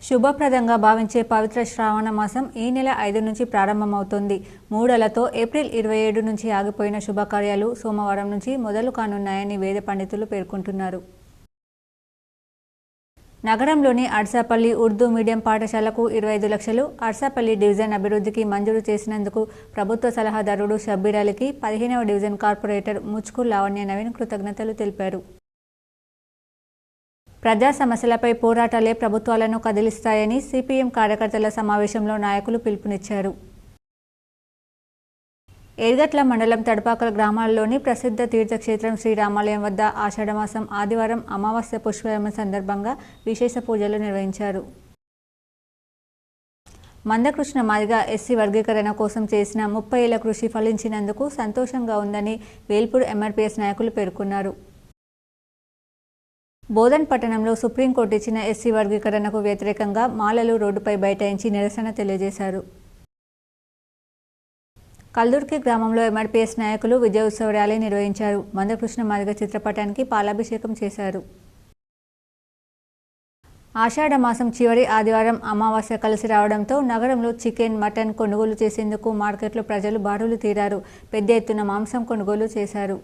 శుభప్రదంగా భావించే పవిత్ర శ్రావణ మాసం ఈ నెల 5 నుంచి ప్రారంభమవుతుంది. మూడలతో ఏప్రిల్ 27 నుంచి ఆగిపోయిన శుభకార్యాలు సోమవారం నుంచి మొదలు కానున్నాయని వేద పండితులు పేర్కొంటున్నారు. నగరంలోని అర్సాపల్లి ఉర్దూ మీడియం పాఠశాలకు 25 లక్షలు అర్సాపల్లి డివిజన్ అభివృద్ధికి మంజూరు చేసినందుకు ప్రభుత్వ సలహాదారుడు షబ్బీర్ అలీకి 15వ డివిజన్ కార్పొరేటర్ ముచ్కూర్ లావణ్య నవీన్ కృతజ్ఞతలు తెలిపారు. ప్రజా సమస్యలపై పోరాటాలే ప్రభుత్వాలను కదిలిస్తాయని సిపిఎం కార్యకర్తల సమావేశంలో నాయకులు పిలుపునిచ్చారు. ఏర్గట్ల మండలం తడపాకల గ్రామాల్లోని ప్రసిద్ధ తీర్థక్షేత్రం శ్రీరామాలయం వద్ద ఆషాఢమాసం ఆదివారం అమావాస్య పుష్పయామం సందర్భంగా విశేష పూజలు నిర్వహించారు. మందకృష్ణ మాదిగ ఎస్సీ వర్గీకరణ కోసం చేసిన 30 ఏళ్ల కృషి ఫలించినందుకు సంతోషంగా ఉందని వేల్పూర్ ఎంఆర్పీఎస్ నాయకులు పేర్కొన్నారు. బోధన్ పట్టణంలో సుప్రీంకోర్టు ఇచ్చిన ఎస్సీ వర్గీకరణకు వ్యతిరేకంగా మాలలు రోడ్డుపై బైఠాయించి నిరసన తెలియజేశారు. కల్దుర్కి గ్రామంలో ఎంఆర్పీఎస్ నాయకులు విజయోత్సవ ర్యాలీ నిర్వహించారు. మందకృష్ణ మాదిగ చిత్రపటానికి పాలాభిషేకం చేశారు. ఆషాఢ మాసం చివరి ఆదివారం అమావాస్య కలిసి రావడంతో నగరంలో చికెన్, మటన్ కొనుగోలు చేసేందుకు మార్కెట్లో ప్రజలు బారులు తీరారు. పెద్ద ఎత్తున మాంసం కొనుగోలు చేశారు.